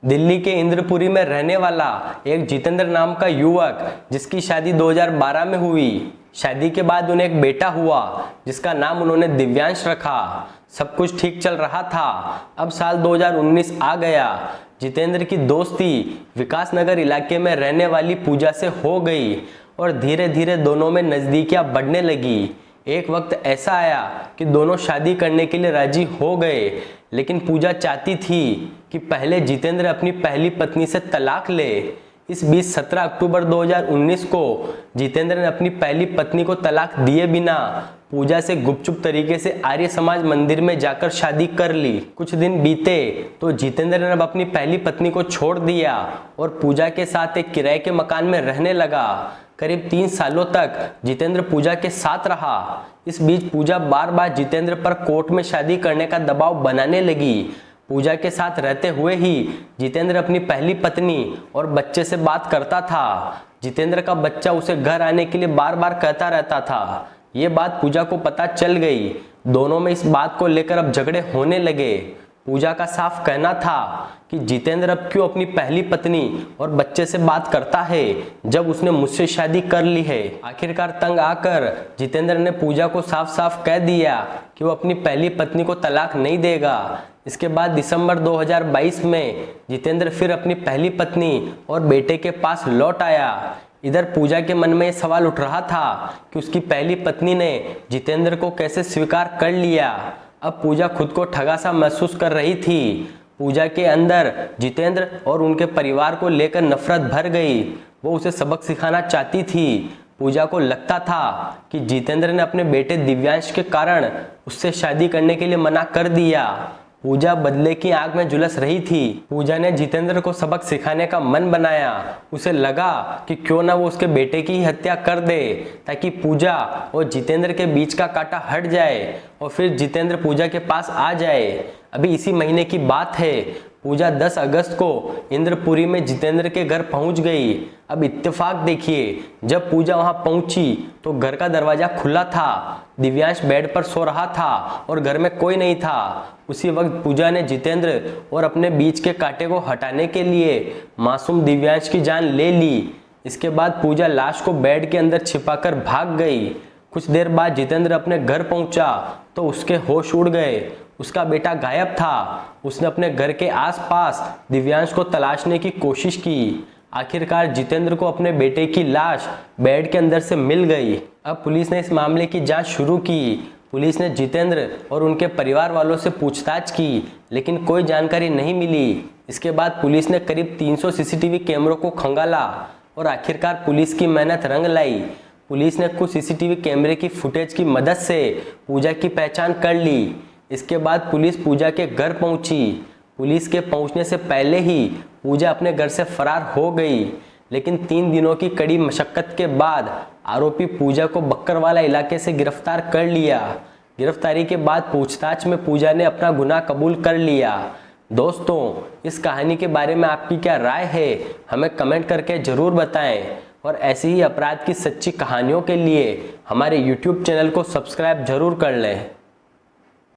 दिल्ली के इंद्रपुरी में रहने वाला एक जितेंद्र नाम का युवक जिसकी शादी 2012 में हुई। शादी के बाद उन्हें एक बेटा हुआ जिसका नाम उन्होंने दिव्यांश रखा। सब कुछ ठीक चल रहा था। अब साल 2019 आ गया। जितेंद्र की दोस्ती विकास नगर इलाके में रहने वाली पूजा से हो गई और धीरे धीरे दोनों में नज़दीकियां बढ़ने लगी। एक वक्त ऐसा आया कि दोनों शादी करने के लिए राजी हो गए, लेकिन पूजा चाहती थी कि पहले जितेंद्र अपनी पहली पत्नी से तलाक ले। इस बीच 17 अक्टूबर 2019 को जितेंद्र ने अपनी पहली पत्नी को तलाक दिए बिना पूजा से गुपचुप तरीके से आर्य समाज मंदिर में जाकर शादी कर ली। कुछ दिन बीते तो जितेंद्र ने अब अपनी पहली पत्नी को छोड़ दिया और पूजा के साथ एक किराए के मकान में रहने लगा। करीब 3 सालों तक जितेंद्र पूजा के साथ रहा। इस बीच पूजा बार बार जितेंद्र पर कोर्ट में शादी करने का दबाव बनाने लगी। पूजा के साथ रहते हुए ही जितेंद्र अपनी पहली पत्नी और बच्चे से बात करता था। जितेंद्र का बच्चा उसे घर आने के लिए बार बार कहता रहता था। ये बात पूजा को पता चल गई। दोनों में इस बात को लेकर अब झगड़े होने लगे। पूजा का साफ कहना था कि जितेंद्र अब क्यों अपनी पहली पत्नी और बच्चे से बात करता है जब उसने मुझसे शादी कर ली है। आखिरकार तंग आकर जितेंद्र ने पूजा को साफ साफ कह दिया कि वो अपनी पहली पत्नी को तलाक नहीं देगा। इसके बाद दिसंबर 2022 में जितेंद्र फिर अपनी पहली पत्नी और बेटे के पास लौट आया। इधर पूजा के मन में ये सवाल उठ रहा था कि उसकी पहली पत्नी ने जितेंद्र को कैसे स्वीकार कर लिया। अब पूजा खुद को ठगा सा महसूस कर रही थी। पूजा के अंदर जितेंद्र और उनके परिवार को लेकर नफरत भर गई। वो उसे सबक सिखाना चाहती थी। पूजा को लगता था कि जितेंद्र ने अपने बेटे दिव्यांश के कारण उससे शादी करने के लिए मना कर दिया। पूजा बदले की आग में झुलस रही थी। पूजा ने जितेंद्र को सबक सिखाने का मन बनाया। उसे लगा कि क्यों ना वो उसके बेटे की हत्या कर दे ताकि पूजा और जितेंद्र के बीच का कांटा हट जाए और फिर जितेंद्र पूजा के पास आ जाए। अभी इसी महीने की बात है। पूजा 10 अगस्त को इंद्रपुरी में जितेंद्र के घर पहुंच गई। अब इत्तेफाक देखिए, जब पूजा वहां पहुंची तो घर का दरवाजा खुला था। दिव्यांश बेड पर सो रहा था और घर में कोई नहीं था। उसी वक्त पूजा ने जितेंद्र और अपने बीच के कांटे को हटाने के लिए मासूम दिव्यांश की जान ले ली। इसके बाद पूजा लाश को बेड के अंदर छिपाकर भाग गई। कुछ देर बाद जितेंद्र अपने घर पहुंचा तो उसके होश उड़ गए। उसका बेटा गायब था। उसने अपने घर के आसपास दिव्यांश को तलाशने की कोशिश की। आखिरकार जितेंद्र को अपने बेटे की लाश बेड के अंदर से मिल गई। अब पुलिस ने इस मामले की जांच शुरू की। पुलिस ने जितेंद्र और उनके परिवार वालों से पूछताछ की, लेकिन कोई जानकारी नहीं मिली। इसके बाद पुलिस ने करीब 300 सीसीटीवी कैमरों को खंगाला और आखिरकार पुलिस की मेहनत रंग लाई। पुलिस ने कुछ सीसीटीवी कैमरे की फुटेज की मदद से पूजा की पहचान कर ली। इसके बाद पुलिस पूजा के घर पहुंची। पुलिस के पहुंचने से पहले ही पूजा अपने घर से फरार हो गई, लेकिन 3 दिनों की कड़ी मशक्कत के बाद आरोपी पूजा को बक्करवाला इलाके से गिरफ्तार कर लिया। गिरफ्तारी के बाद पूछताछ में पूजा ने अपना गुनाह कबूल कर लिया। दोस्तों, इस कहानी के बारे में आपकी क्या राय है, हमें कमेंट करके ज़रूर बताएं और ऐसी ही अपराध की सच्ची कहानियों के लिए हमारे YouTube चैनल को सब्सक्राइब जरूर कर लें।